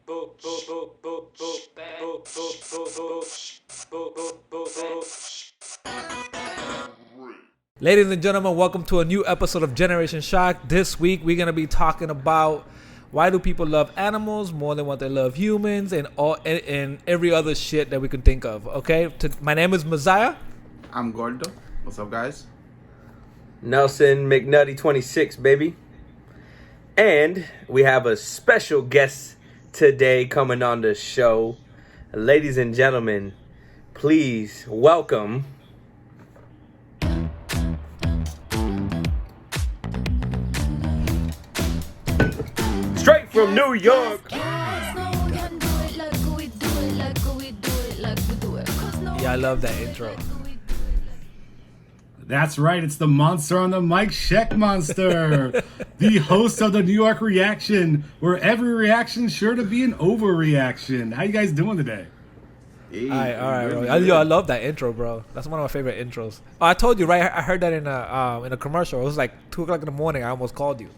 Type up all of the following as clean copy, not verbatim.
Ladies and gentlemen, welcome to a new episode of Generation Shock. This week we're gonna be talking about why do people love animals more than what they love humans, and every other shit that we can think of. Okay, my name is Messiah. I'm Gordo. What's up, guys? Nelson McNutty 26, baby. And we have a special guest today coming on the show. Ladies and gentlemen, please welcome straight from New York. Yeah, I love that intro. That's right, it's the monster on the mic, Scheckmonster, the host of the New York Reaction, where every reaction is sure to be an overreaction. How you guys doing today? All right, bro. I love that intro, bro. That's one of my favorite intros. Oh, I told you, right? I heard that in a commercial. It was like 2 o'clock in the morning. I almost called you.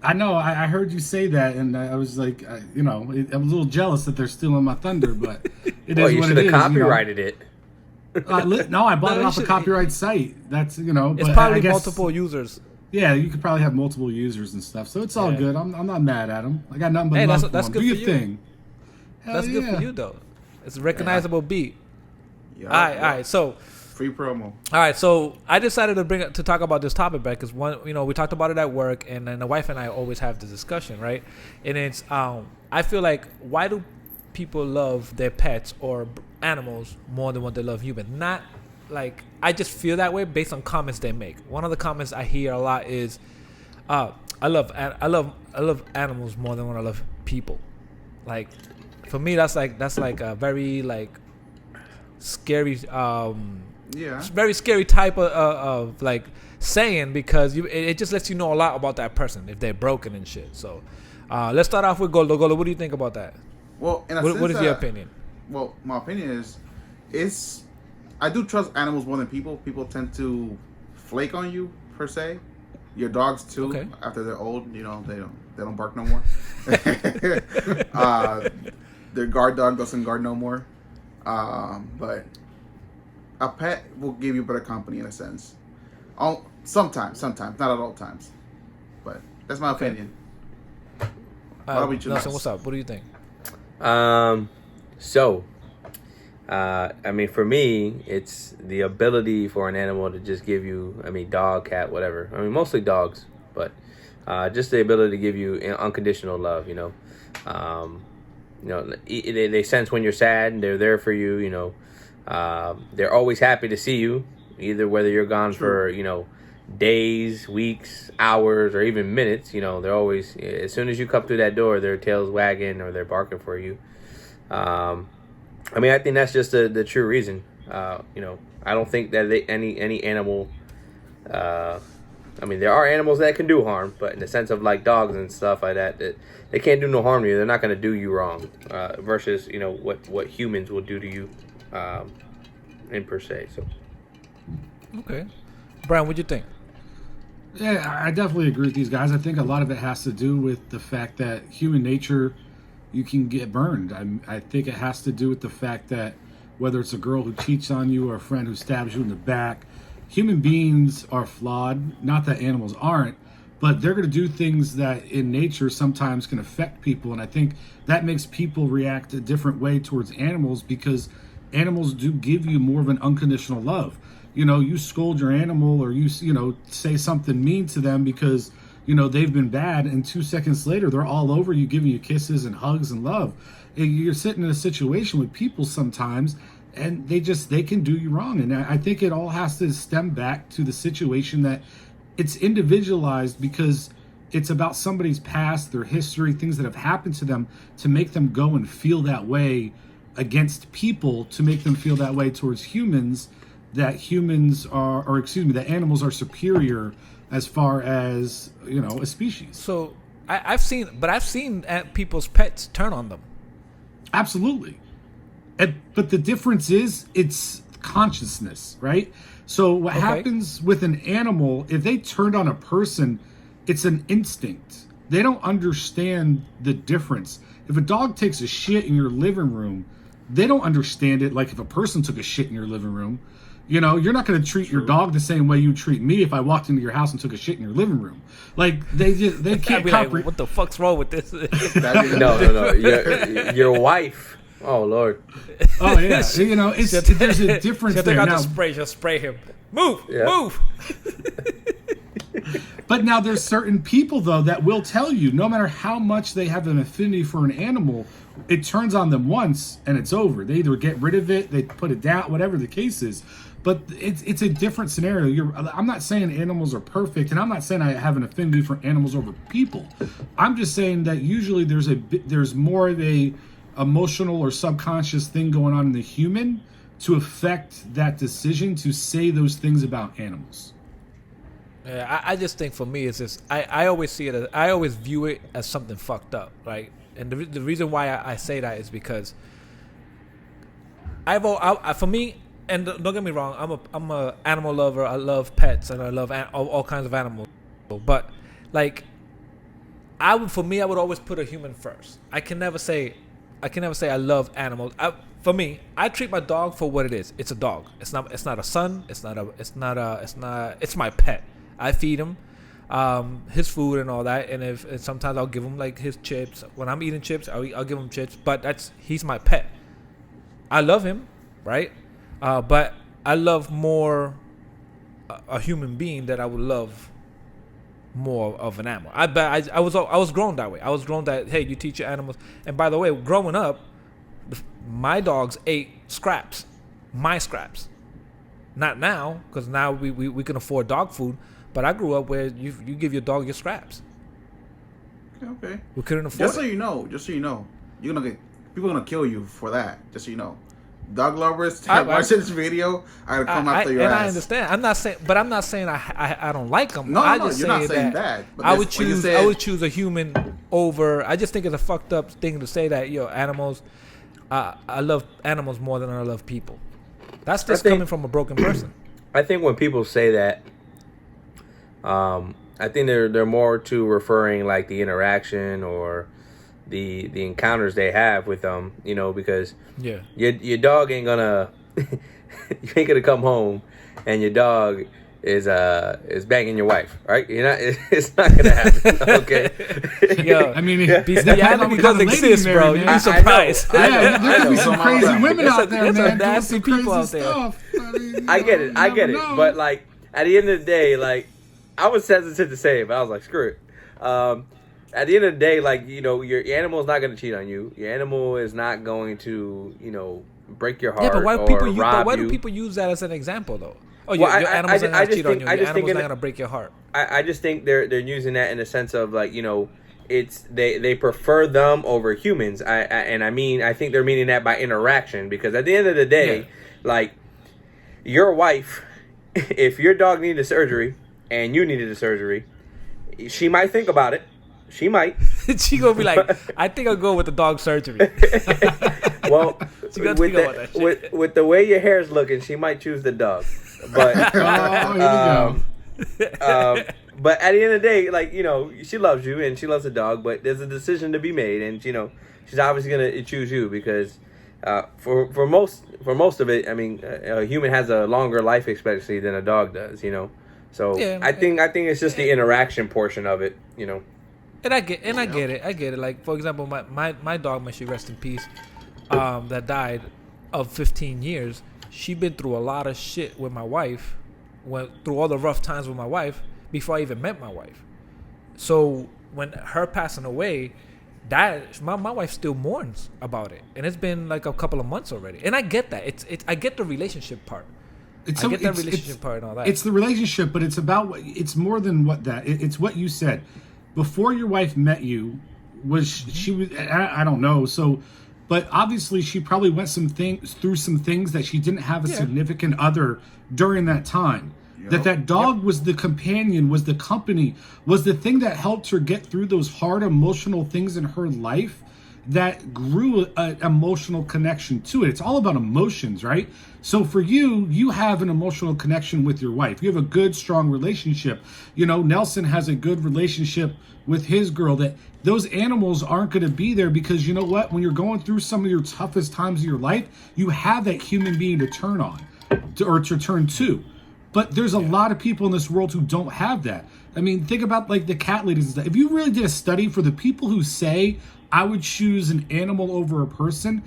I know, I heard you say that, and I was like, I was a little jealous that they're stealing my thunder, but it Well, is you what should it have is. copyrighted it. No, I bought No, it you off a should- copyright site. That's, It's but probably I guess, multiple users. Yeah, you could probably have multiple users and stuff, so it's all Yeah. good. I'm not mad at them. I got nothing but Hey, love that's for good them. Do for your you. thing. Hell That's good yeah. for you, though. It's a recognizable beat. Yeah, All right. So, Free promo. all right. So I decided to talk about this topic, back because we talked about it at work, and then the wife and I always have the discussion, right? And it's I feel like, why do people love their pets or animals more than what they love humans? Not like, I just feel that way based on comments they make. One of the comments I hear a lot is, I love animals more than when I love people. Like, for me, that's like a very like scary very scary type of like saying, because it just lets you know a lot about that person if they're broken and shit. So let's start off with Goldo. What do you think about that? Well, in a What sense, is your opinion? Well, my opinion is I do trust animals more than people. People tend to flake on you, per se. Your dogs too. Okay. After they're old, they don't bark no more. Their guard dog doesn't guard no more. But a pet will give you better company in a sense. Sometimes, not at all times. But that's my opinion. What about you, Nelson, Nels? what's up? What do you think? I mean, for me, it's the ability for an animal to just give you, dog, cat, whatever. Mostly dogs, but just the ability to give you unconditional love. They sense when you're sad, and they're there for you. They're always happy to see you, either whether you're gone for days, weeks, hours, or even minutes. They're always, as soon as you come through that door, their tail's wagging or they're barking for you. I think that's just the true reason. I don't think that any animal. There are animals that can do harm, but in the sense of like dogs and stuff like that they can't do no harm to you. They're not going to do you wrong. Versus what humans will do to you, in per se. So. Okay, Brian, what do you think? Yeah, I definitely agree with these guys. I think a lot of it has to do with the fact that human nature, you can get burned. I think it has to do with the fact that whether it's a girl who cheats on you or a friend who stabs you in the back, human beings are flawed. Not that animals aren't, but they're going to do things that in nature sometimes can affect people. And I think that makes people react a different way towards animals, because animals do give you more of an unconditional love. You scold your animal, or you say something mean to them because they've been bad, and 2 seconds later they're all over you, giving you kisses and hugs and love. And you're sitting in a situation with people sometimes, and they can do you wrong. And I think it all has to stem back to the situation that it's individualized, because it's about somebody's past, their history, things that have happened to them, to make them go and feel that way against people, to make them feel that way towards humans, that animals are superior as far as a species. So I've seen people's pets turn on them. Absolutely. But the difference is it's consciousness, right? So what happens with an animal, if they turned on a person, it's an instinct. They don't understand the difference. If a dog takes a shit in your living room, they don't understand it like if a person took a shit in your living room. You know, you're not going to treat your dog the same way you treat me if I walked into your house and took a shit in your living room. Like, they can't comprehend. Like, what the fuck's wrong with this? No. Your wife. Oh, Lord. Oh, yeah. You know, there's a difference there. Now, just spray him. Move. But now there's certain people, though, that will tell you, no matter how much they have an affinity for an animal, it turns on them once and it's over. They either get rid of it, they put it down, whatever the case is. But it's a different scenario. I'm not saying animals are perfect, and I'm not saying I have an affinity for animals over people. I'm just saying that usually there's more of a emotional or subconscious thing going on in the human to affect that decision to say those things about animals. Yeah, I just think for me it's just I always see it as, I always view it as something fucked up, right? And the reason why I say that is because for me, and don't get me wrong, I'm a animal lover. I love pets and I love all kinds of animals. But like, I would always put a human first. I can never say I love animals. For me, I treat my dog for what it is. It's a dog. It's not a son. It's my pet. I feed him his food and all that, and sometimes I'll give him like his chips. When I'm eating chips, I'll give him chips. But he's my pet. I love him, right? But I love more a human being that I would love more of an animal. I was grown that way. I was grown that, hey, you teach your animals. And by the way, growing up, my dogs ate scraps, my scraps. Not now, because now we can afford dog food. But I grew up where you give your dog your scraps. Okay. We couldn't afford just so you know, people are gonna kill you for that. Just so you know. Dog lovers that watch this video, I gotta come after your ass. And I understand. I'm not saying I don't like them. No, you're not saying that. But I would choose a human over. I just think it's a fucked up thing to say that animals. I love animals more than I love people. That's just coming from a broken person. I think when people say that, I think they're more to referring like the interaction or the encounters they have with them, because your dog ain't gonna you ain't gonna come home and your dog is banging your wife, right? It's not gonna happen. Okay. Yo, I mean, bestiality does exist, bro. You'd be surprised. Yeah, there could be some crazy women out there, man. There's nasty people out there. I get it, but like at the end of the day, like I was hesitant to say it, but I was like, screw it. At the end of the day, like, your animal is not going to cheat on you. Your animal is not going to, break your heart. Yeah, but why do people use that as an example, though? Oh, your animal's not going to cheat on you. Your animal's not going to break your heart. I just think they're using that in the sense of like, it's they prefer them over humans. I think they're meaning that by interaction, because at the end of the day, like your wife, if your dog needed a surgery and you needed a surgery, she might think about it. She might. She gonna be like, I think I'll go with the dog surgery. Well, with the way your hair's looking, she might choose the dog. But but at the end of the day, like, she loves you and she loves the dog, but there's a decision to be made, and she's obviously gonna choose you because for most of it, I mean, a human has a longer life expectancy than a dog does, So yeah, I think it's just the interaction portion of it, And I get it. Like, for example, my dog, may she rest in peace, that died of 15 years. She been through a lot of shit with my wife, went through all the rough times with my wife before I even met my wife. So when her passing away, my wife still mourns about it, and it's been like a couple of months already. And I get that. I get the relationship part. I get that relationship part and all that. It's the relationship, but it's it's more than what that. It's what you said. Before your wife met you, she was, I don't know. So, but obviously she probably went through some things that she didn't have a significant other during that time. Yep. That dog was the companion, was the company, was the thing that helped her get through those hard emotional things in her life. that grew an emotional connection to it. It's all about emotions, right? So for you, you have an emotional connection with your wife. You have a good, strong relationship. You know, Nelson has a good relationship with his girl. That those animals aren't going to be there because you know what? When you're going through some of your toughest times of your life, you have that human being to turn on or to turn to. But there's a lot of people in this world who don't have that. I mean, think about like the cat ladies and stuff. If you really did a study for the people who say, I would choose an animal over a person,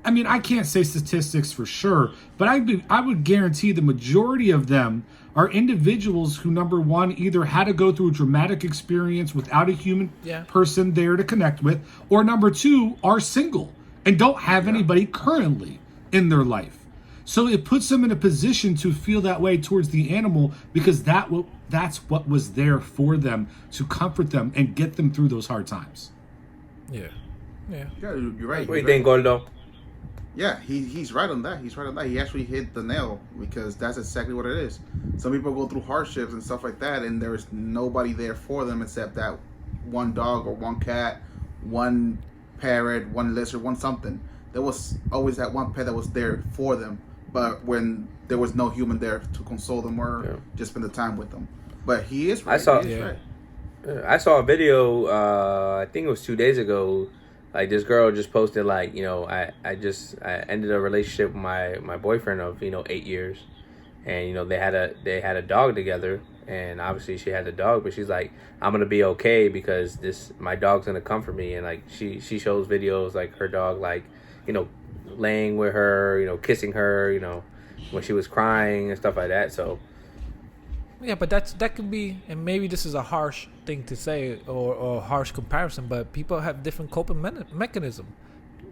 I mean, I can't say statistics for sure, but I would guarantee the majority of them are individuals who, number one, either had to go through a dramatic experience without a human person there to connect with, or number two, are single and don't have anybody currently in their life. So it puts them in a position to feel that way towards the animal because that's what was there for them to comfort them and get them through those hard times. Yeah, you're right. What do you think, Gordo? Yeah, he's right on that. He's right on that. He actually hit the nail because that's exactly what it is. Some people go through hardships and stuff like that, and there's nobody there for them except that one dog or one cat, one parrot, one lizard, one something. There was always that one pet that was there for them, but when there was no human there to console them or just spend the time with them. But he is right. I saw a video, I think it was 2 days ago. Like this girl just posted like, you know, I ended a relationship with my boyfriend of, 8 years. And, they had a dog together, and obviously she had the dog, but she's like, I'm going to be okay because my dog's going to comfort me. And like she shows videos like her dog, like, laying with her, kissing her, when she was crying and stuff like that. So yeah, but that could be, and maybe this is a harsh thing to say or a harsh comparison, but people have different coping mechanism.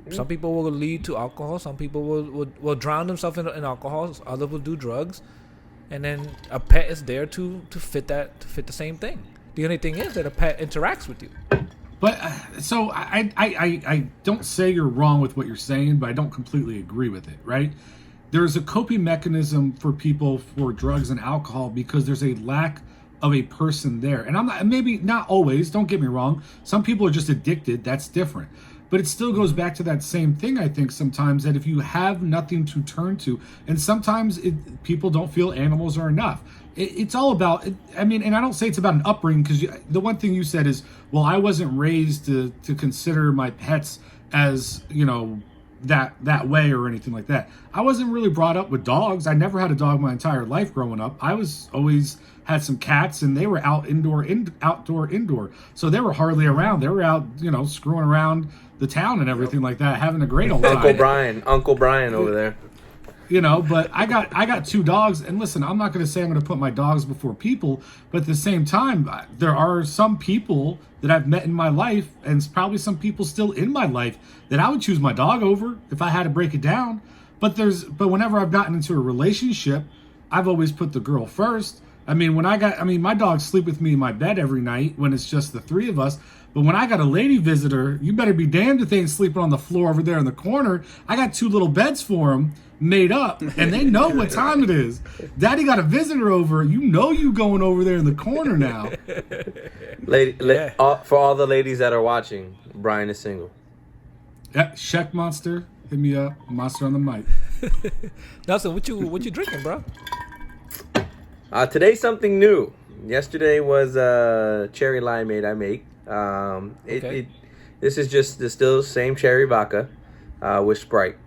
Some people will lead to alcohol. Some people will drown themselves in alcohol. Others will do drugs, and then a pet is there to fit the same thing. The only thing is that a pet interacts with you. But so I don't say you're wrong with what you're saying, but I don't completely agree with it, right? There's a coping mechanism for people for drugs and alcohol because there's a lack of a person there. And I'm not, maybe not always, don't get me wrong. Some people are just addicted. That's different. But it still goes back to that same thing, I think, sometimes, that if you have nothing to turn to, and sometimes people don't feel animals are enough. It's all about, and I don't say it's about an upbringing, because the one thing you said is, well, I wasn't raised to consider my pets as, that way or anything like that. I wasn't really brought up with dogs. I never had a dog my entire life growing up. I was always had some cats, and they were outdoor. So they were hardly around. They were out, screwing around the town and everything like that, having a great old time. Uncle Brian over there. But I got two dogs, and listen, I'm not going to say I'm going to put my dogs before people, but at the same time, there are some people that I've met in my life, and probably some people still in my life, that I would choose my dog over if I had to break it down. But whenever I've gotten into a relationship, I've always put the girl first. My dogs sleep with me in my bed every night when it's just the three of us. But when I got a lady visitor, you better be damned if they ain't sleeping on the floor over there in the corner. I got two little beds for them made up, and they know what time it is. Daddy got a visitor over. You going over there in the corner now. For all the ladies that are watching, Brian is single. Yeah, Scheck Monster, hit me up. Monster on the mic. Nelson, what you drinking, bro? Today's something new. Yesterday was cherry limeade I make. This is just the still same cherry vodka with Sprite.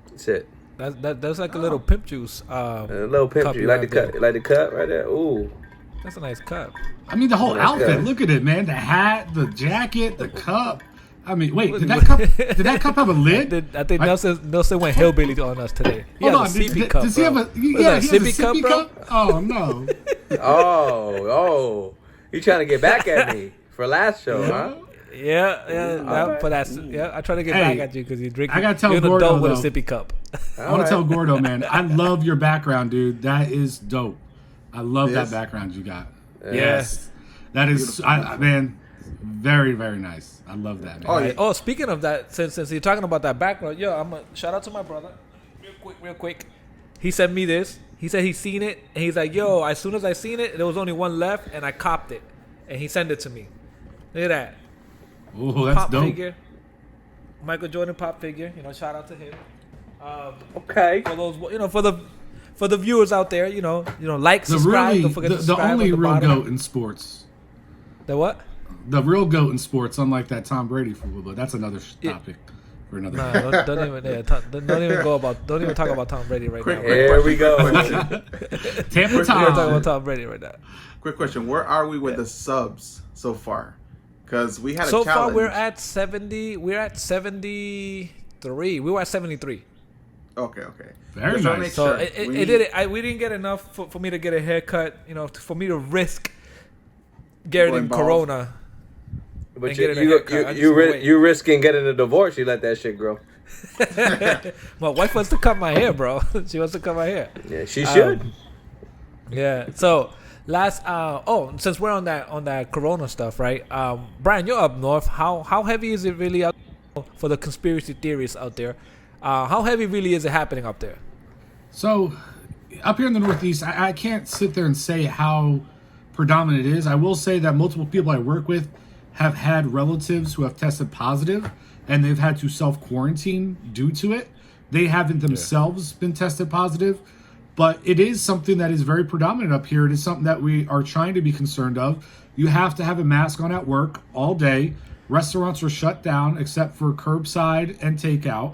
That's it. That's like a little pimp juice. A little pimp juice. Like the cup right there. Ooh, that's a nice cup. The whole outfit. Good. Look at it, man. The hat, the jacket, the cup. Wait, did that cup have a lid? I think Nelson went hillbilly on us today. Hold on, does he have a sippy cup? Oh no. Oh, you trying to get back at me for last show, huh? Yeah. I try to get back at you because you drink. I gotta tell Gordo, Gordo with a sippy cup. I want to tell Gordo, man. I love your background, dude. That is dope. I love that background you got. Yes, that is, man. Very, very nice. I love that, man. Oh, speaking of that, since you're talking about that background, I'm a shout out to my brother. Real quick. He sent me this. He said he's seen it, and he's like, "Yo, as soon as I seen it, there was only one left, and I copped it." And he sent it to me. Look at that. Oh, that's Pop dope. Figure. Michael Jordan pop figure. Shout out to him. Okay. For those, for the viewers out there, like, subscribe. Don't forget to the subscribe. only on the real bottom. goat in sports. The what? The real goat in sports, unlike that Tom Brady fool, but that's another topic for another. Nah, don't even don't even talk about Tom Brady right now. Here we go. Tampa We're talking about Tom. Tom Brady right now. Quick question: where are we with the subs so far? Because we had a So challenge. far, we're at 70. We're at 73. We were at 73. Okay. Very Just wanna nice. make So sure. we didn't get enough for me to get a haircut. For me to risk getting Going bald. Corona. But And getting a haircut. I just wait. you risking getting a divorce. You let that shit grow. My wife wants to cut my hair, bro. She wants to cut my hair. Yeah, she should. Yeah. So since we're on that Corona stuff, right? Brian, you're up north. How heavy is it really out for the conspiracy theories out there? How heavy really is it happening up there? So, up here in the Northeast, I can't sit there and say how predominant it is. I will say that multiple people I work with have had relatives who have tested positive, and they've had to self-quarantine due to it. They haven't themselves been tested positive, but it is something that is very predominant up here. It is something that we are trying to be concerned of. You have to have a mask on at work all day. Restaurants are shut down except for curbside and takeout.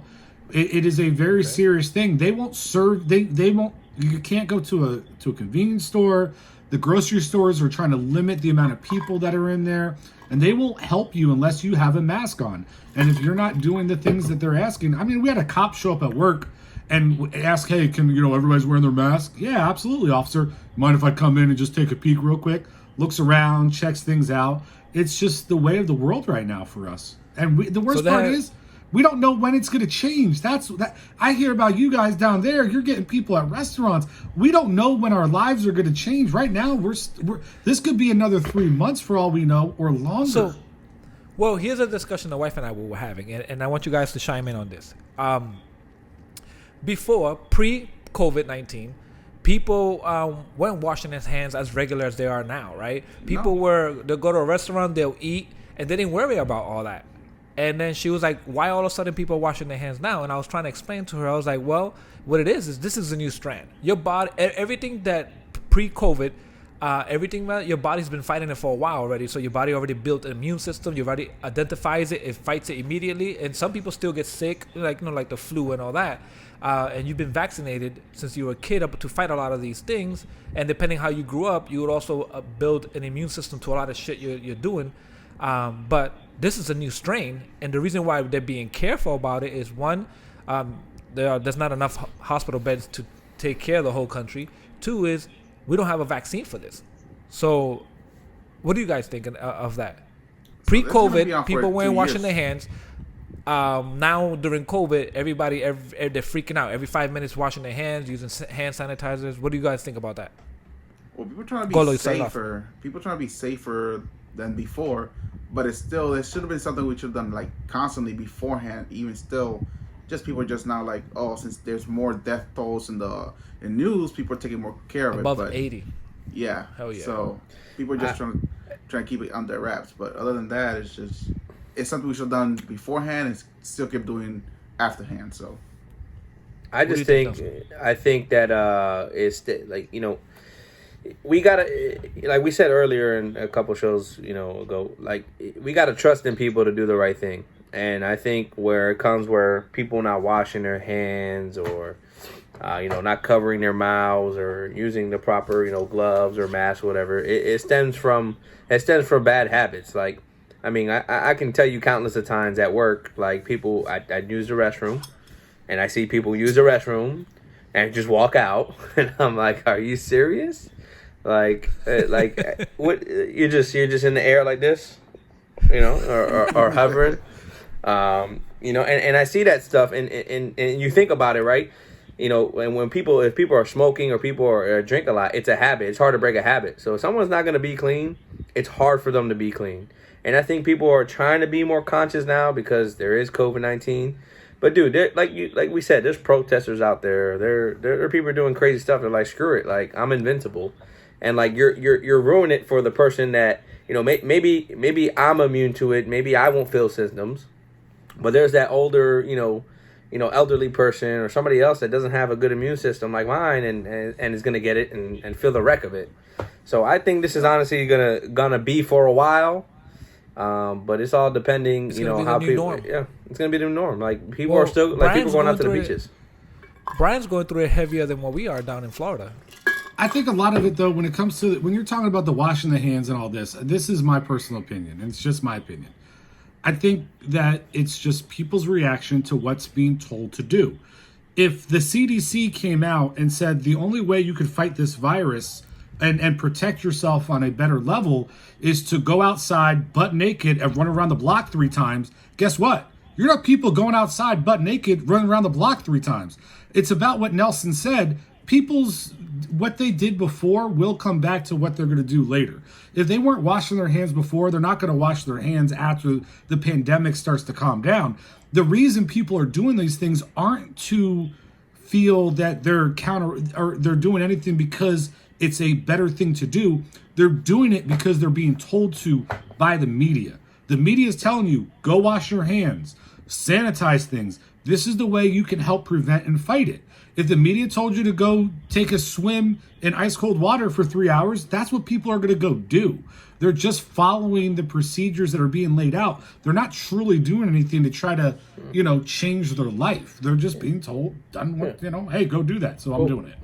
It is a very serious thing. They won't serve. They won't. You can't go to a convenience store. The grocery stores are trying to limit the amount of people that are in there, and they won't help you unless you have a mask on. And if you're not doing the things that they're asking, I mean, we had a cop show up at work and ask, "Hey, can everybody's wearing their mask?" Yeah, absolutely, officer. Mind if I come in and just take a peek real quick? Looks around, checks things out. It's just the way of the world right now for us. And the worst part is, we don't know when it's going to change. That I hear about you guys down there. You're getting people at restaurants. We don't know when our lives are going to change. Right now, we're this could be another 3 months for all we know, or longer. So, well, here's a discussion the wife and I were having, and I want you guys to chime in on this. Before, pre-COVID-19, people weren't washing their hands as regular as they are now, right? People they'll go to a restaurant, they'll eat, and they didn't worry about all that. And then she was like, why all of a sudden people are washing their hands now? And I was trying to explain to her, I was like, well, what it is this is a new strand. Your body, everything that pre-COVID, everything that your body's been fighting it for a while already. So your body already built an immune system. Your body identifies it fights it immediately. And some people still get sick, like the flu and all that. And you've been vaccinated since you were a kid up to fight a lot of these things. And depending how you grew up, you would also build an immune system to a lot of shit you're doing. But this is a new strain, and the reason why they're being careful about it is one, there's not enough hospital beds to take care of the whole country. Two is we don't have a vaccine for this. So, what do you guys think of that? Pre-COVID, people weren't washing their hands. Now during COVID, everybody they're freaking out. Every 5 minutes, washing their hands, using hand sanitizers. What do you guys think about that? Well, people trying to be safer. People trying to be safer than before, but it's still, it should have been something we should have done like constantly beforehand. Even still, just people are just now like, oh, since there's more death tolls in news, people are taking more care of above it. Above 80. Yeah. Hell yeah. So people are just trying to keep it under wraps. But other than that, it's something we should have done beforehand and still keep doing afterhand. So I think that it's like, we gotta, like we said earlier in a couple shows, ago, like we gotta trust in people to do the right thing. And I think where it comes where people not washing their hands or, not covering their mouths or using the proper, gloves or masks or whatever, it stems from bad habits. Like, I mean, I can tell you countless of times at work, like people, I use the restroom and I see people use the restroom and just walk out. And I'm like, are you serious? Like what? You're just in the air like this, or hovering, and I see that stuff, and you think about it, right? And if people are smoking or people are drink a lot, it's a habit. It's hard to break a habit. So if someone's not going to be clean, it's hard for them to be clean. And I think people are trying to be more conscious now because there is COVID-19. But dude, like we said, there's protesters out there. There are people doing crazy stuff. They're like, screw it, like I'm invincible. And like you're ruining it for the person that maybe I'm immune to it. Maybe I won't feel symptoms, But there's that older, elderly person or somebody else that doesn't have a good immune system like mine, and is gonna get it and feel the wreck of it. So I think this is honestly gonna be for a while, but it's all depending, how people. Norm. Yeah, it's gonna be the norm. Like people are still people going out to the beaches. Brian's going through it heavier than what we are down in Florida. I think a lot of it, though, when it comes to when you're talking about the washing the hands and all this is my personal opinion, and it's just my opinion. I think that it's just people's reaction to what's being told to do. If the CDC came out and said the only way you could fight this virus and protect yourself on a better level is to go outside butt naked and run around the block 3 times, guess what? You're not people going outside butt naked, running around the block 3 times. It's about what Nelson said. What they did before will come back to what they're going to do later. If they weren't washing their hands before, they're not going to wash their hands after the pandemic starts to calm down. The reason people are doing these things aren't to feel that they're doing anything because it's a better thing to do. They're doing it because they're being told to by the media. The media is telling you, go wash your hands, sanitize things. This is the way you can help prevent and fight it. If the media told you to go take a swim in ice cold water for 3 hours, that's what people are going to go do. They're just following the procedures that are being laid out. They're not truly doing anything to try to, change their life. They're just being told, hey, go do that. So I'm doing it.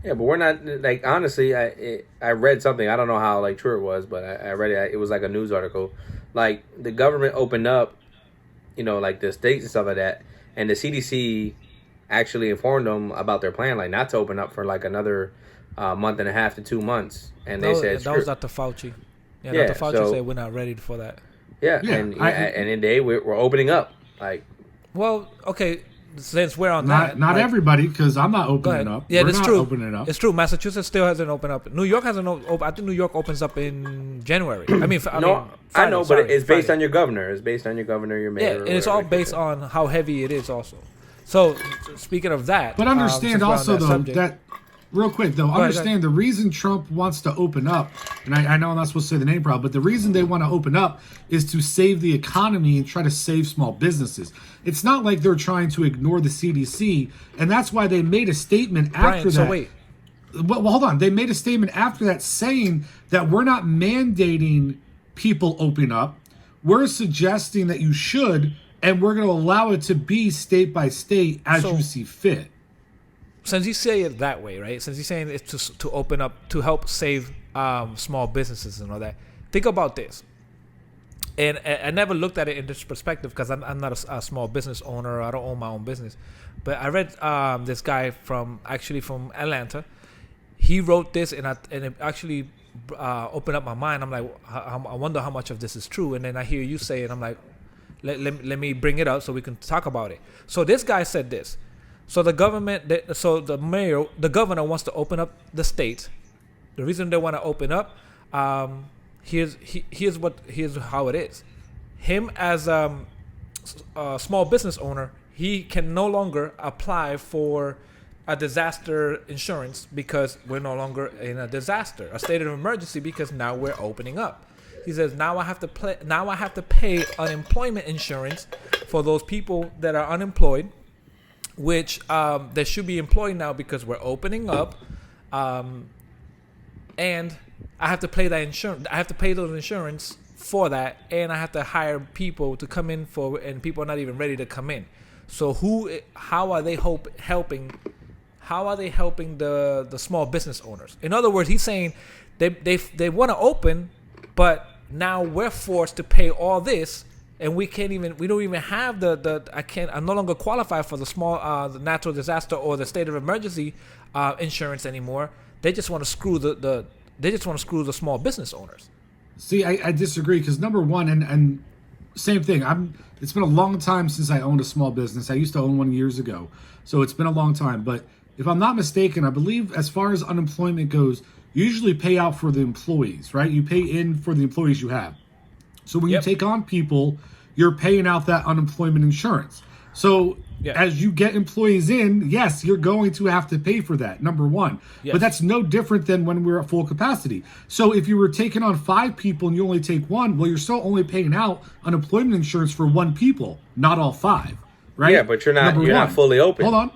Yeah, but we're not, honestly, I read something. I don't know how, true it was, but I read it. It was like a news article. The government opened up, the states and stuff like that, and the CDC actually informed them about their plan, not to open up for another month and a half to 2 months. And they said that was Dr. Fauci. Yeah, Dr. Fauci said we're not ready for that. Yeah, and today we're opening up. Well, okay, since we're on not everybody, because I'm not opening up. Yeah, that's true. Opening up. It's true. Massachusetts still hasn't opened up. New York hasn't opened. I think New York opens up in January. Friday, I know, but it's based on your governor. It's based on your governor, your mayor. Yeah, and it's all based on how heavy it is, also. So, speaking of that, but understand also though that real quick though, understand the reason Trump wants to open up, and I know I'm not supposed to say the name probably, but the reason they want to open up is to save the economy and try to save small businesses. It's not like they're trying to ignore the CDC, and that's why they made a statement after that. So wait. Well, hold on. They made a statement after that saying that we're not mandating people open up. We're suggesting that you should. And we're going to allow it to be state by state as you see fit. Since you say it that way, right? Since you're saying it's to open up, to help save small businesses and all that, think about this. And I never looked at it in this perspective because I'm not a small business owner. I don't own my own business. But I read this guy from Atlanta. He wrote this, and it actually opened up my mind. I'm like, I wonder how much of this is true. And then I hear you say it, I'm like, let me bring it up so we can talk about it. So this guy said this. So the governor wants to open up the state. The reason they want to open up, here's how it is. Him as a small business owner, he can no longer apply for a disaster insurance because we're no longer in a disaster, a state of emergency, because now we're opening up. He says, now I have to pay unemployment insurance for those people that are unemployed, which they should be employed now because we're opening up, and I have to pay that insurance. I have to pay those insurance for that, and I have to hire people to come in and people are not even ready to come in. So how are they helping? How are they helping the small business owners? In other words, he's saying they want to open, but now we're forced to pay all this, and we don't even have I'm no longer qualified for the small the natural disaster or the state of emergency insurance anymore. They just want to screw the small business owners. See, I disagree, because number one, and same thing. It's been a long time since I owned a small business. I used to own one years ago, so it's been a long time. But if I'm not mistaken, I believe as far as unemployment goes, you usually pay out for the employees, right? You pay in for the employees you have. So when you take on people, you're paying out that unemployment insurance. So Yeah. as you get employees in, yes, you're going to have to pay for that, number one. Yes. But that's no different than when we're at full capacity. So if you were taking on 5 people and you only take 1, well, you're still only paying out unemployment insurance for 1 people, not all 5, right? Yeah, but you're not Number not one. fully open. Hold on.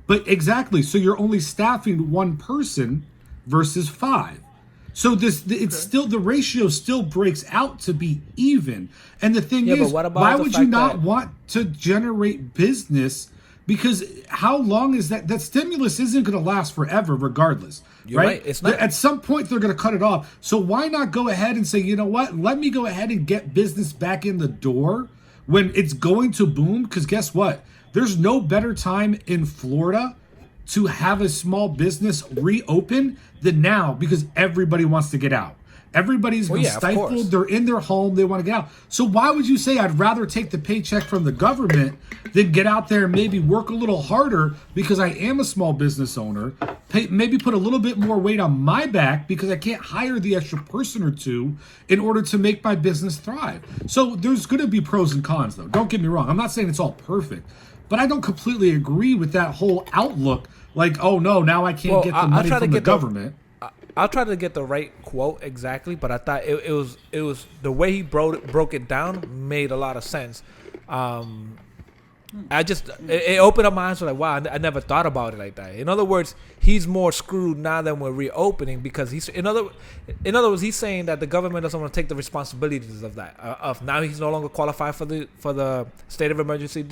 But exactly. So you're only staffing 1 person versus 5. So it's still, the ratio still breaks out to be even. And the thing Yeah, but is, what about why the would you fact not that- want to generate business? Because how long is that stimulus isn't going to last forever regardless, You're right, it's not. At some point they're going to cut it off. So why not go ahead and say, you know what? Let me go ahead and get business back in the door when it's going to boom, because guess what? There's no better time in Florida to have a small business reopen than now, because everybody wants to get out. Everybody's been yeah, of course. stifled. They're in their home. They want to get out. So why would you say I'd rather take the paycheck from the government than get out there and maybe work a little harder because I am a small business owner, maybe put a little bit more weight on my back because I can't hire the extra person or 2 in order to make my business thrive. So there's going to be pros and cons, though. Don't get me wrong. I'm not saying it's all perfect, but I don't completely agree with that whole outlook. Like, oh no, now I can't get the money from the government. I'll try to get the right quote exactly, but I thought it was the way he broke it down made a lot of sense. It opened up my eyes. Like, wow, I never thought about it like that. In other words, he's more screwed now than we're reopening, because he's in other words, he's saying that the government doesn't want to take the responsibilities of that. Of now, he's no longer qualified for the state of emergency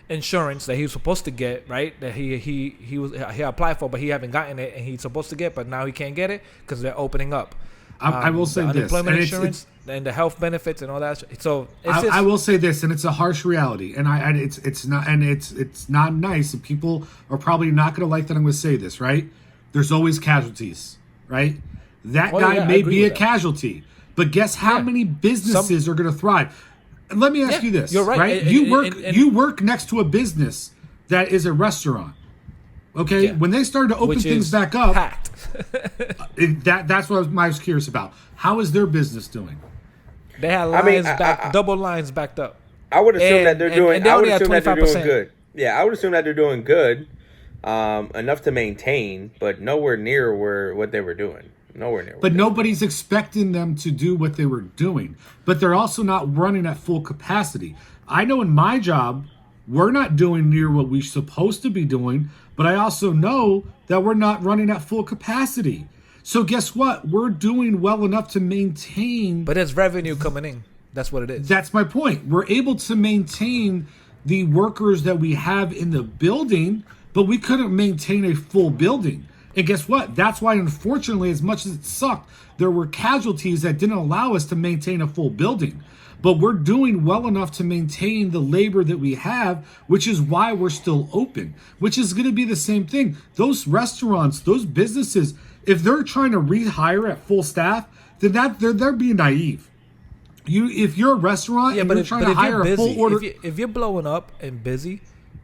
insurance that he was supposed to get, right? That he applied for, but he haven't gotten it, and he's supposed to get, but now he can't get it because they're opening up. I will say the this, unemployment and insurance and the health benefits and all that. So I will say this, and it's a harsh reality, and it's not nice, and people are probably not going to like that I'm going to say this, right? There's always casualties, right? That guy may be a casualty, but guess how many businesses are going to thrive? And let me ask you this, you're right. You work next to a business that is a restaurant. Okay, when they started to open things back up, packed. that's what I was curious about. How is their business doing? They had lines double lines backed up. I would assume that they're doing. And they I would only had assume that they're 25%. doing good. Yeah, I would assume that they're doing good, enough to maintain, but nowhere near what they were doing. Nowhere near. But nobody's expecting them to do what they were doing. But they're also not running at full capacity. I know in my job, we're not doing near what we're supposed to be doing, but I also know that we're not running at full capacity. So guess what? We're doing well enough to maintain. But there's revenue coming in. That's what it is. That's my point. We're able to maintain the workers that we have in the building, but we couldn't maintain a full building. And guess what? That's why, unfortunately, as much as it sucked, there were casualties that didn't allow us to maintain a full building. But we're doing well enough to maintain the labor that we have, which is why we're still open, which is going to be the same thing. Those restaurants, those businesses, if they're trying to rehire at full staff, then they're being naive. If you're a restaurant and you're trying to hire a full order, if you're blowing up and busy,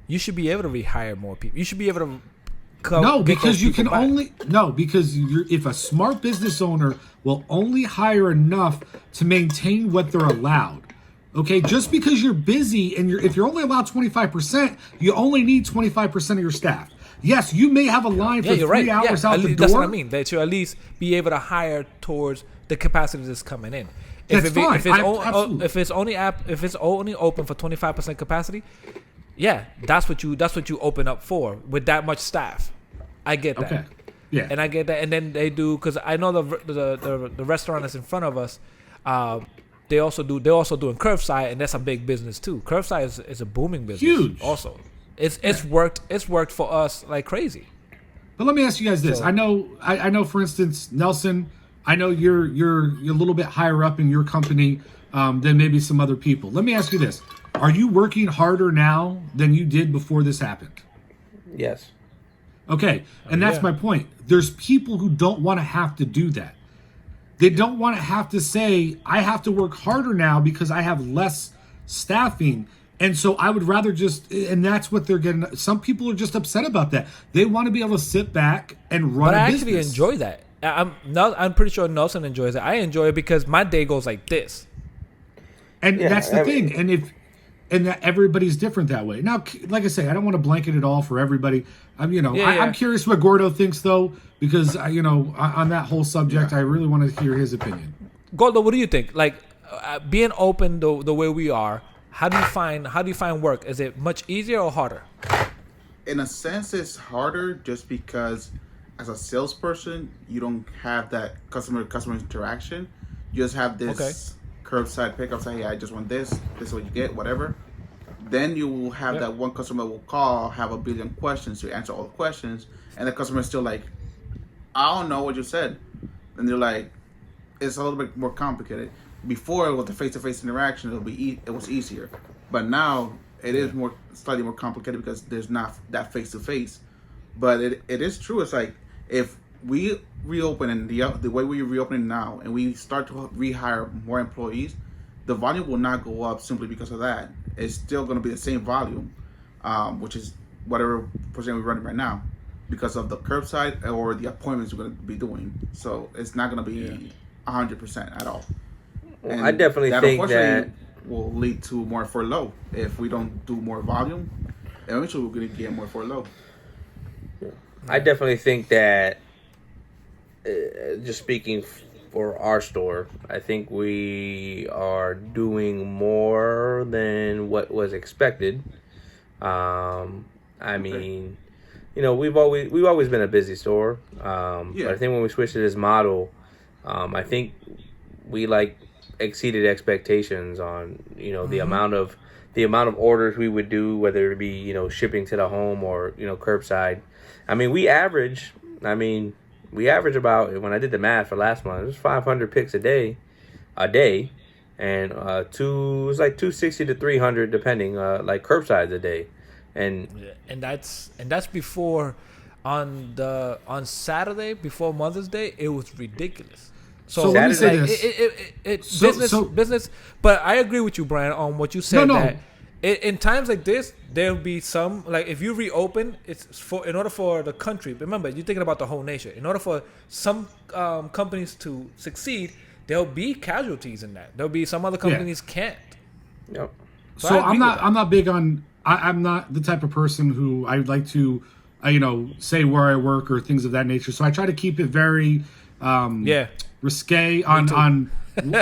you should be able to rehire more people. You should be able to. Because if a smart business owner will only hire enough to maintain what they're allowed. Okay, just because you're busy and if you're only allowed 25%, you only need 25% of your staff. Yes, you may have a line for 3 hours out the door. That's what I mean. That you at least be able to hire towards the capacity that's coming in. That's fine. If it's only open for 25% capacity, yeah, that's what you open up for with that much staff. I get that. Okay. Yeah. And I get that. And then they do, because I know the restaurant that's in front of us. They're also doing curbside, and that's a big business too. Curbside is a booming business. Huge. Also, it's worked for us like crazy. But let me ask you guys this. I know. For instance, Nelson. I know you're a little bit higher up in your company than maybe some other people. Let me ask you this. Are you working harder now than you did before this happened? Yes. Okay, and that's my point. There's people who don't want to have to do that. They don't want to have to say, I have to work harder now because I have less staffing. And so I would rather and that's what they're getting. Some people are just upset about that. They want to be able to sit back and run a business. But I actually enjoy that. I'm pretty sure Nelson enjoys it. I enjoy it because my day goes like this. And that's the thing. And and that everybody's different that way. Now, like I say, I don't want to blanket it all for everybody. I'm curious what Gordo thinks though, because on that whole subject, I really want to hear his opinion. Gordo, what do you think? Like being open the way we are, how do you find work? Is it much easier or harder? In a sense, it's harder just because as a salesperson, you don't have that customer interaction. You just have this curbside pickup, say, hey, I just want this is what you get, whatever. Then you will have that one customer will call, have a billion questions, to answer all the questions, and the customer is still like, I don't know what you said. And they're like, it's a little bit more complicated. Before, with the face-to-face interaction, it was easier. But now, it is slightly more complicated because there's not that face-to-face. But it is true. It's like, if we reopen and the way we reopen now, and we start to rehire more employees, the volume will not go up simply because of that. It's still going to be the same volume, which is whatever percent we're running right now, because of the curbside or the appointments we're going to be doing. So it's not going to be 100% at all. Well, I definitely think that will lead to more furlough if we don't do more volume. Eventually, we're going to get more furlough. I definitely think that, just speaking for our store, I think we are doing more than what was expected. I mean, we've always been a busy store. But I think when we switched to this model, I think we exceeded expectations on the amount of orders we would do, whether it be shipping to the home or curbside. I mean, we average about, when I did the math for last month, it was 500 picks a day, and it was like 260 to 300 depending, like curbsides a day, and that's before on Saturday before Mother's Day it was ridiculous. So let me say this. Business. But I agree with you, Brian, on what you said. That in times like this, there'll be some, like, if you reopen, in order for the country. Remember, you're thinking about the whole nation. In order for some companies to succeed, there'll be casualties in that. There'll be some other companies can't. Yep. So I'm not big on. I'm not the type of person who I'd like to, say where I work or things of that nature. So I try to keep it very risque on.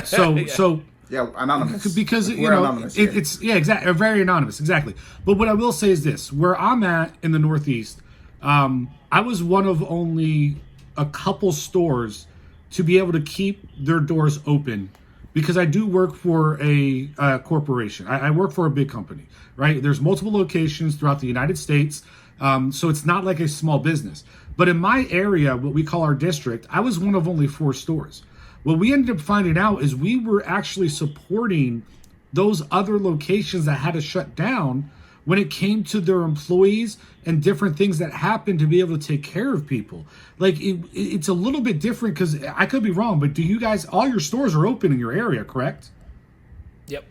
So. Yeah, anonymous. Because anonymous, it's exactly, very anonymous, exactly. But what I will say is this: where I'm at in the Northeast, I was one of only a couple stores to be able to keep their doors open, because I do work for a corporation. I work for a big company, right? There's multiple locations throughout the United States, so it's not like a small business. But in my area, what we call our district, I was one of only 4 stores. What we ended up finding out is we were actually supporting those other locations that had to shut down when it came to their employees and different things that happened to be able to take care of people. Like, it's a little bit different, because I could be wrong, but do you guys, all your stores are open in your area, correct? Yep.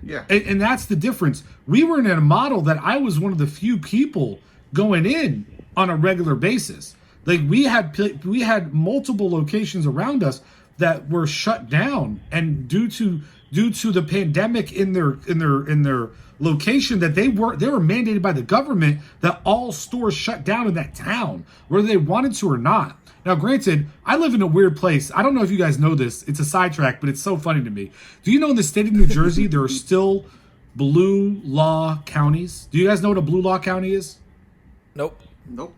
Yeah. And that's the difference. We were in a model that I was one of the few people going in on a regular basis. Like, we had multiple locations around us that were shut down, and due to the pandemic in their location, that they were mandated by the government that all stores shut down in that town, whether they wanted to or not. Now, granted, I live in a weird place. I don't know if you guys know this. It's a sidetrack, but it's so funny to me. Do you know in the state of New Jersey there are still blue law counties? Do you guys know what a blue law county is? Nope.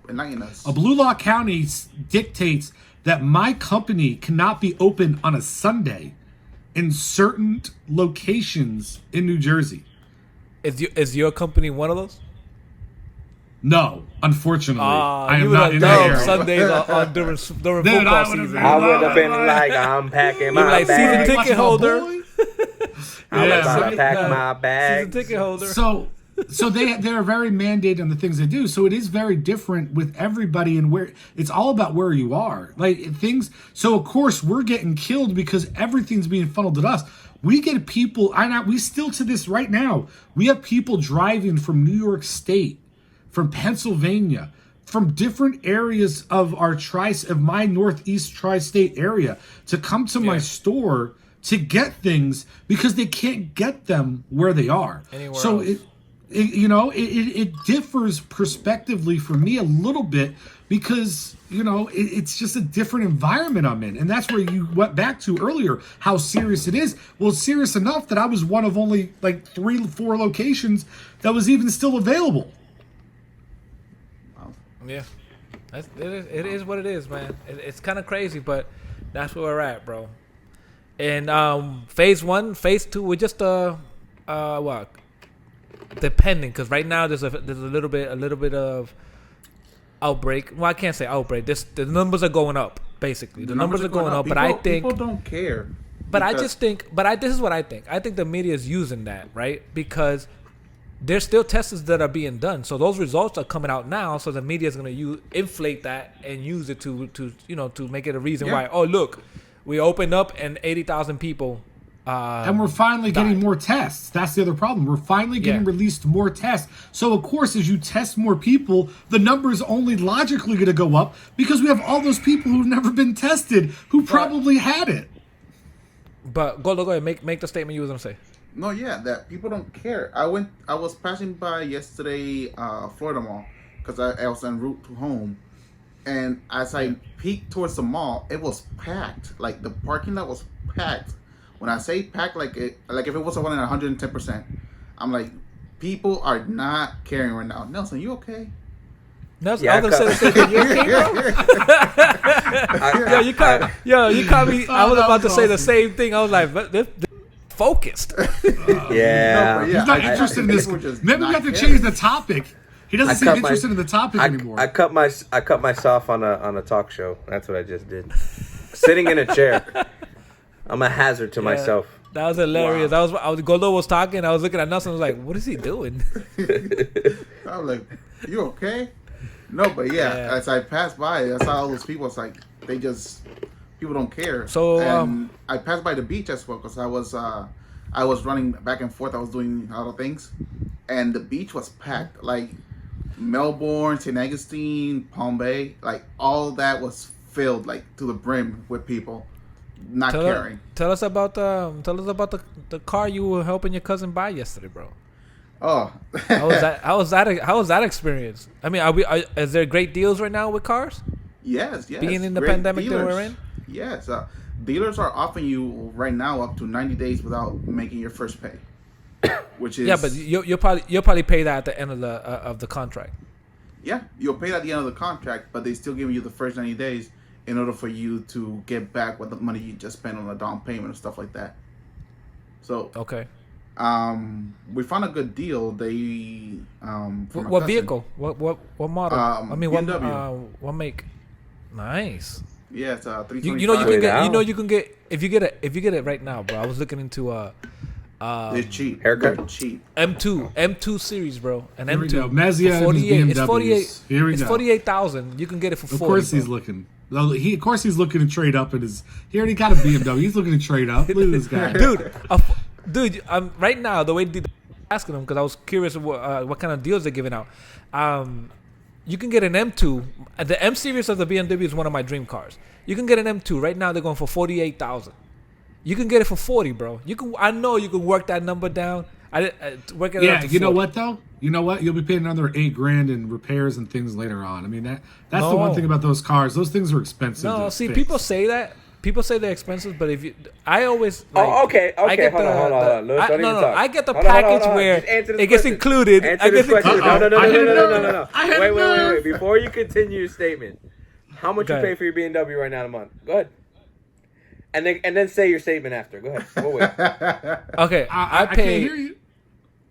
Enlighten us. A blue law county dictates that my company cannot be open on a Sunday in certain locations in New Jersey. Is your company one of those? No, unfortunately, I am not in that area. Sundays during football season. I would have been like, I'm packing my like bag. Season ticket holder. I'm about to pack my bag. Season ticket holder. So they're very mandated on the things they do. So it is very different with everybody, and where it's all about where you are. Like things. So of course we're getting killed because everything's being funneled at us. We get people. We still to this right now. We have people driving from New York State, from Pennsylvania, from different areas of my Northeast tri-state area to come to my store to get things because they can't get them where they are. Anywhere so else. it differs perspectively for me a little bit because it's just a different environment I'm in, and that's where you went back to earlier how serious it is. Well, it's serious enough that I was one of only like 3-4 locations that was even still available. Yeah, it is what it is, man. It's kind of crazy, but that's where we're at, bro. And phase 1, phase 2, we're just what? Depending, because right now there's a little bit of outbreak. Well, I can't say outbreak. The numbers are going up. Basically, the numbers are going up. But I think people don't care. But I just think. But this is what I think. I think the media is using that, right? Because there's still tests that are being done. So those results are coming out now. So the media is going to inflate that and use it to make it a reason why. Oh, look, we opened up and 80,000 people. And we're finally getting more tests. That's the other problem. We're finally getting released more tests. So, of course, as you test more people, the number is only logically going to go up because we have all those people who've never been tested who probably had it. But go ahead, make the statement you was going to say. No, yeah, that people don't care. I was passing by yesterday, Florida Mall, because I was en route to home, and as I peeked towards the mall, it was packed. Like the parking lot was packed. When I say packed, like if it was running 110%, I'm like, people are not caring right now. Nelson, you okay? Nelson, I was gonna say the same thing. You okay, bro? You caught me. I was about to say the same thing. I was like, but they're focused. Yeah. He's not interested in this. Maybe we have to change the topic. He doesn't seem interested in the topic anymore. I cut myself on a talk show. That's what I just did. Sitting in a chair. I'm a hazard to myself. That was hilarious. Wow. Goldo was talking. I was looking at Nelson. I was like, "What is he doing?" I was like, "You okay?" No, but as I passed by, I saw all those people. It's like people don't care. So I passed by the beach as well because I was running back and forth. I was doing other things, and the beach was packed. Like Melbourne, St. Augustine, Palm Bay, like all that was filled like to the brim with people. Not caring. Tell us about the car you were helping your cousin buy yesterday, bro. Oh, how was that experience? I mean, is there great deals right now with cars? Yes. Being in the Great pandemic dealers. that we're in. Yes, dealers are offering you right now up to 90 days without making your first pay, which is but you'll probably pay that at the end of the contract. Yeah, you'll pay that at the end of the contract, but they still give you the first 90 days. In order for you to get back what the money you just spent on a down payment and stuff like that. So okay, we found a good deal. They what vehicle? What model? I mean, BMW. What make? Nice. Yeah, it's 325. You can get if you get it right now, bro. I was looking into they're cheap. Haircut. They're cheap. M2 series, bro. An Here we M2. go. Mezia and his BMWs. It's 48. Here we it's go. 48,000. You can get it for 40. Of course he's looking. Of course he's looking to trade up. He already got a BMW. He's looking to trade up. Look at this guy, dude. Right now the way asking him because I was curious what kind of deals they're giving out. You can get an M2. The M series of the BMW is one of my dream cars. You can get an M2 right now. They're going for 48,000. You can get it for 40, bro. I know you can work that number down. Work it up to 40. You know what though? You know what? You'll be paying another $8,000 in repairs and things later on. I mean that's the one thing about those cars. Those things are expensive. No, see, fix. people say that. People say they're expensive, but I always. Okay. Hold on. I get the package where it gets included. Answer this question. No. Wait. Wait. Before you continue your statement, how much you pay for your BMW right now a month? Go ahead. And then say your statement after. Go ahead. We'll wait. Okay, I can't pay. hear you.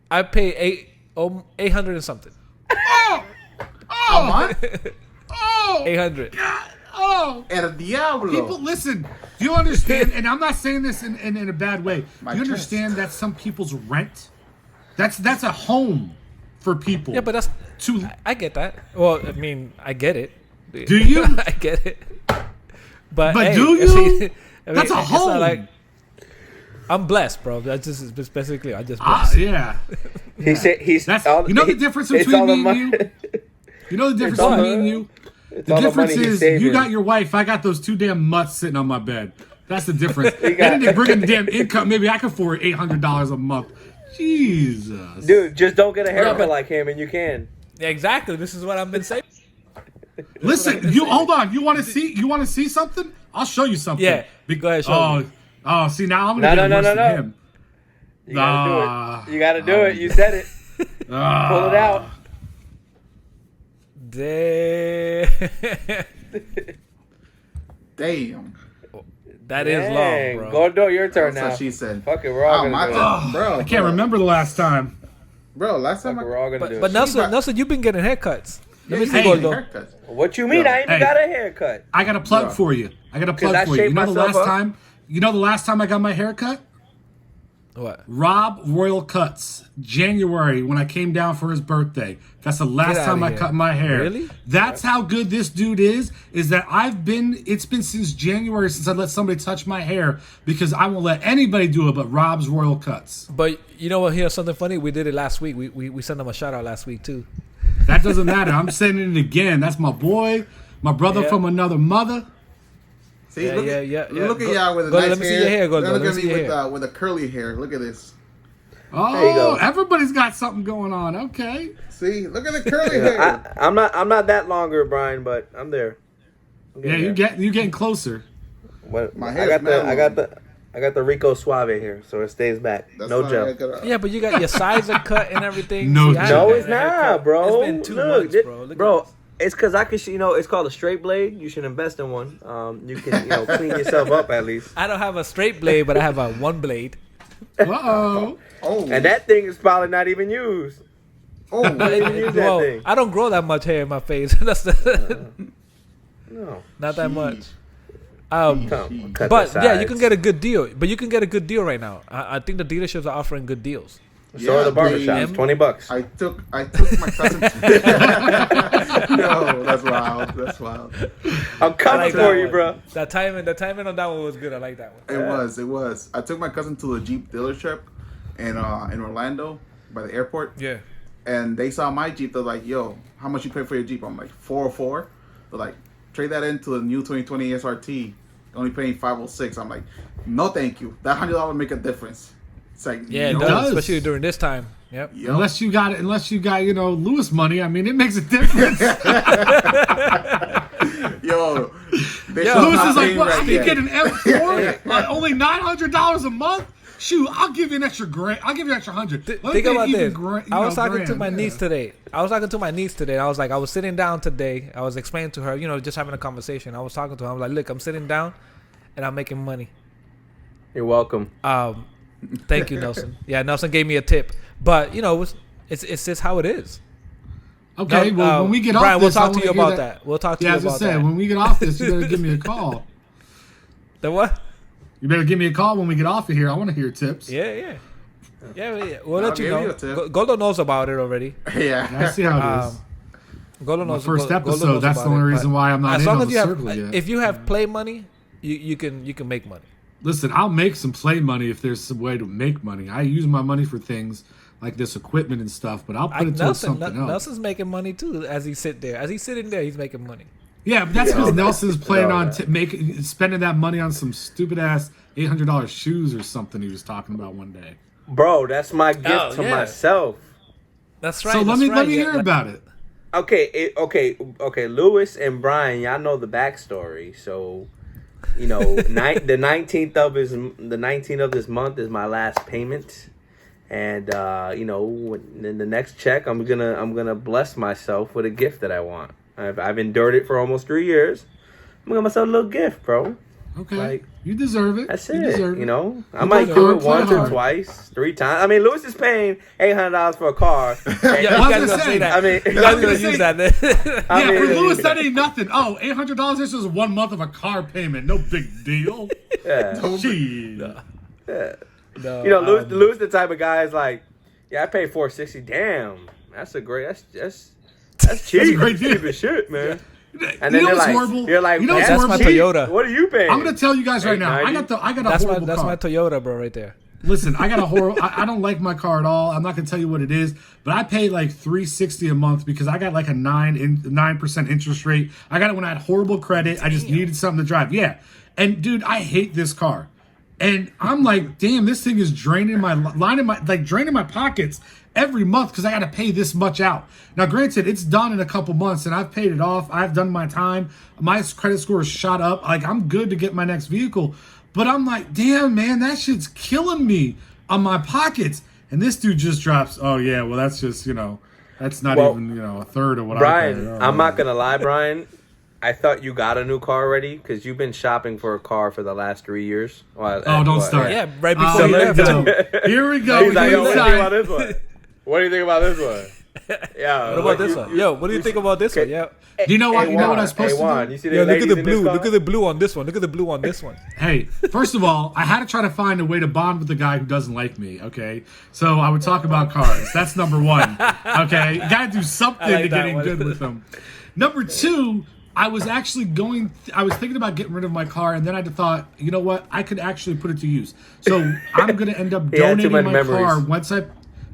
I pay 800 and something. A month? 800. El Diablo. People, listen. Do you understand? And I'm not saying this in a bad way. Do you understand that's some people's rent? That's a home for people. Yeah, but I get that. Well, I mean, I get it. Do you? I get it. But hey, do you? See, I mean, that's a home. Not like, I'm blessed, bro. That's just basically I just blessed. Yeah. He's That's, you know the difference between me and you? You know the difference between me and you? The difference is you got your wife, I got those two damn mutts sitting on my bed. That's the difference. They didn't bring in the damn income. Maybe I can afford $800 a month. Jesus, Dude, just don't get a haircut like him, and you can. Yeah, exactly. This is what I've been saying. Listen, you hold on. You want to see? You want to see something? I'll show you something. Yeah. Go ahead. Show me. Oh, see now I'm gonna get worse than him. You gotta do it. You gotta do it. You said it. Pull it out. Damn. That is long, bro. Gordo, your turn now. That's what she said. Fuck it, we're all gonna do it. Bro, I can't remember the last time. Bro, last time We're all gonna do it. But Nelson, you've been getting haircuts. Let me see, Hey, Gordo. haircuts. What you mean? I ain't even got a haircut. I got a plug Bro. for you. I got a 'Cause I plug for you. shaved You know the myself last up. time? You know the last time I got my haircut? What? Rob Royal Cuts, January, when I came down for his birthday. That's the last Get time outta I here. cut my hair. Really? That's how good this dude is that it's been since January since I let somebody touch my hair because I won't let anybody do it but Rob's Royal Cuts. But you know what? Here's something funny. We did it last week. We sent him a shout out last week too. That doesn't matter. I'm sending it again. That's my boy, my brother Yeah. from another mother. See, Yeah, look yeah, at, yeah, yeah. Look at Go- y'all with a go, nice let me see your hair, go, Now let look me at see me your with hair. with a curly hair. Look at this. There you go. Oh, everybody's got something going on. Okay. See, look at the curly hair. I'm not that longer, Brian, but I'm there. Yeah, you're getting closer. What, My I hair's got mad I got the Rico Suave here, so it stays back. That's No not gel. like a- Yeah, but you got your sides are cut and everything. No See, I gel. haven't No, it's gotten a not, haircut. bro. It's been 2 months, bro. Look at this. It's because I could, it's called a straight blade. You should invest in one. You can, clean yourself up at least. I don't have a straight blade, but I have a one blade. Uh-oh. Oh, And that thing is probably not even used. oh, Not even use that Well, thing. I don't grow that much hair in my face. That's the, No. not that much. Come, cut But the yeah, you sides. can get a good deal. But you can get a good deal right now. I think the dealerships are offering good deals. So are the barbershops. Them- $20. I took my cousin. Yo, that's wild. That's wild. I'm coming like for that you, one. bro. The timing on that one was good. I like that one. It was. I took my cousin to a Jeep dealership in Orlando by the airport. Yeah. And they saw my Jeep. They're like, "Yo, how much you pay for your Jeep?" I'm like, 404. They're like, "Trade that into the new 2020 SRT. Only paying 506." I'm like, "No, thank you. That $100 make a difference." It's like, Yeah, it no. does, does. especially during this time. Yep. Yep. Unless you got Lewis money, I mean, it makes a difference. Yo, they Yo, should Lewis not is like, paying what? right I can yet. get an M4 at only $900 a month. Shoot, I'll give you an extra grand. I'll give you an extra 100. Let me Think pay about even this. grand- I was talking to grand, my yeah. niece today. I was sitting down today. I was explaining to her, just having a conversation. I was talking to her. I was like, look, I'm sitting down and I'm making money. You're welcome. Thank you, Nelson. Yeah, Nelson gave me a tip. But, it's just how it is. Okay, Now, well, when we get Brian, off we'll this, I talk to wanna you hear about that. We'll talk to Yeah, I you was about just saying, that. when we get off this, you better give me a call. The what? You better give me a call when we get off of here. I want to hear tips. Yeah. We'll I'll let you give know. you a tip. Goldo knows about it already. Yeah. I see how it is. Goldo My knows. first Goldo episode, knows that's the about only it, reason but why I'm not as in long on as the you have, circle yet. if you have play money, you can make money. Listen, I'll make some play money if there's some way to make money. I use my money for things like this equipment and stuff, but I'll put it towards something else. Nelson's making money too as he sit there. As he's sitting there, he's making money. Yeah, but that's because Nelson's planning No, on man. spending that money on some stupid ass $800 shoes or something he was talking about one day. Bro, that's my gift to yeah. myself. That's right. So let that's me right. hear about it. Okay. Lewis and Brian, y'all know the backstory. So, the 19th of this month is my last payment, and in the next check, I'm gonna bless myself with a gift that I want. I've endured it for almost 3 years. I'm gonna give myself a little gift, bro. Okay, Like, you deserve it. That's you it. Deserve it. I might play do hard, it play once or hard. twice, 3 times. I mean, Lewis is paying $800 for a car. Yeah, you I was guys gonna gonna say, say that. I mean, you guys gonna say- use that. I Yeah, mean, for Lewis, that ain't nothing. Oh, $800, this is 1 month of a car payment. No big deal. yeah. Jeez. No, Lewis the type of guy is like, yeah, I paid $460. Damn, that's cheap. a great deal. Cheap as shit, man. You And then know they're what's like, horrible? you're like, You know what's that's horrible? cheap. Toyota. What are you paying? I'm gonna tell you guys right now. I $890? got a that's horrible car. my Toyota, bro, right there. Listen, I got a horrible. I don't like my car at all. I'm not gonna tell you what it is, but I pay like $360 a month because I got like a 9% interest rate. I got it when I had horrible credit. I just needed something to drive. Yeah, And dude, I hate this car. And I'm like, damn, this thing is draining my pockets every month because I got to pay this much out. Now, granted, it's done in a couple months and I've paid it off. I've done my time. My credit score is shot up. Like, I'm good to get my next vehicle. But I'm like, damn, man, that shit's killing me on my pockets. And this dude just drops, oh, yeah, well, that's just, that's not even, a third of what Brian, I pay. I'm not going to lie, Brian. I thought you got a new car already because you've been shopping for a car for the last 3 years. Well, don't start. Yeah, right before you left. Here we go. He's like, yo, what do you think about this one? What do you think about this one? Yeah. What about this one? Yo, what do you think about this one? Yeah. Do you know what? You know what I'm supposed to do? You see the Yo, look at the ladies in blue. this car? Look at the blue on this one. Look at the blue on this one. Hey, first of all, I had to try to find a way to bond with the guy who doesn't like me, okay? So I would talk about cars. That's number one, okay? You got to do something like to that get in one. good with them. Number two, I was thinking about getting rid of my car, and then I thought, you know what? I could actually put it to use. So I'm going to end up He had too donating many my memories. car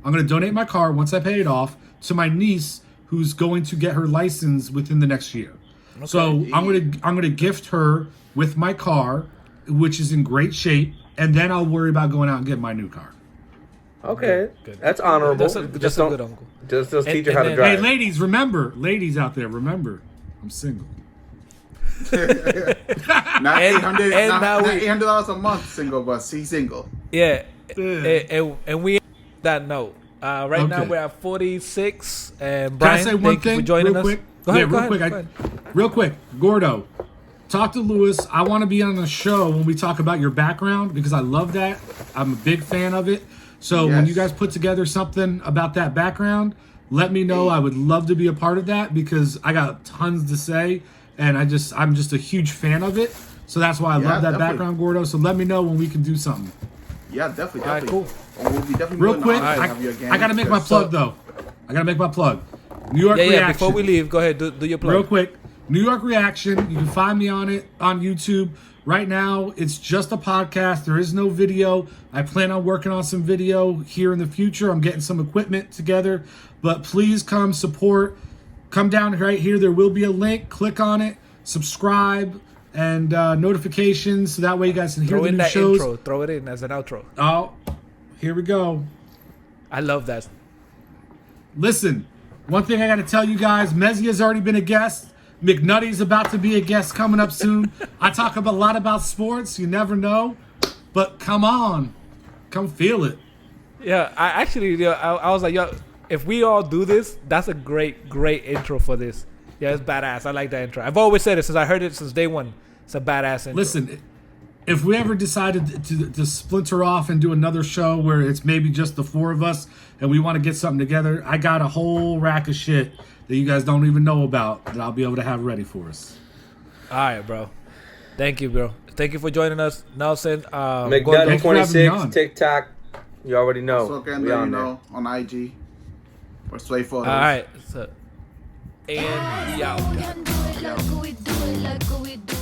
I'm going to donate my car once I pay it off to my niece who's going to get her license within the next year. So I'm gonna gift her with my car, which is in great shape, and then I'll worry about going out and getting my new car. Okay. Good. That's honorable. That's a good uncle. Just teach And- her how and to then- drive. Hey, ladies out there, remember, I'm single. Not and $800 a month single, but he's single. Yeah. And we that note. Right now Okay. we're at 46. And Can Brian, I say one thank you thing for joining real us. quick? Go ahead. Real quick. Real quick, Gordo, talk to Lewis. I want to be on the show when we talk about your background because I love that. I'm a big fan of it. So when you guys put together something about that background, let me know. I would love to be a part of that because I got tons to say, and I'm just a huge fan of it. So that's why I love that background, Gordo. So let me know when we can do something. Yeah, definitely. All right, cool. We'll be definitely Real more than quick, honored to have you again. I gotta make my plug though. I gotta make my plug. New York Yeah, Reaction. before we leave, go ahead. Do your plug. Real quick, New York Reaction. You can find me on it on YouTube. Right now, it's just a podcast. There is no video. I plan on working on some video here in the future. I'm getting some equipment together. But please come support. Come down right here. There will be a link. Click on it. Subscribe. And notifications. So that way you guys can hear Throw the in new that shows. intro. Throw it in as an outro. Oh, here we go. I love that. Listen, one thing I got to tell you guys, Mezzy has already been a guest. McNutty's about to be a guest coming up soon. I talk a lot about sports. You never know. But come on. Come feel it. Yeah, I was like, yo, if we all do this, that's a great intro for this. Yeah, it's badass. I like that intro. I've always said it since I heard it since day one. It's a badass intro. Listen, if we ever decided to splinter off and do another show where it's maybe just the four of us and we want to get something together, I got a whole rack of shit that you guys don't even know about that I'll be able to have ready for us. All right, bro. Thank you, bro. Thank you for joining us, Nelson. McDunney Thanks for having me 26, on. TikTok. You already know. So again, We let on you there. know on IG or Sway Photos. All right. So, and we out. Like we do it, like we do it.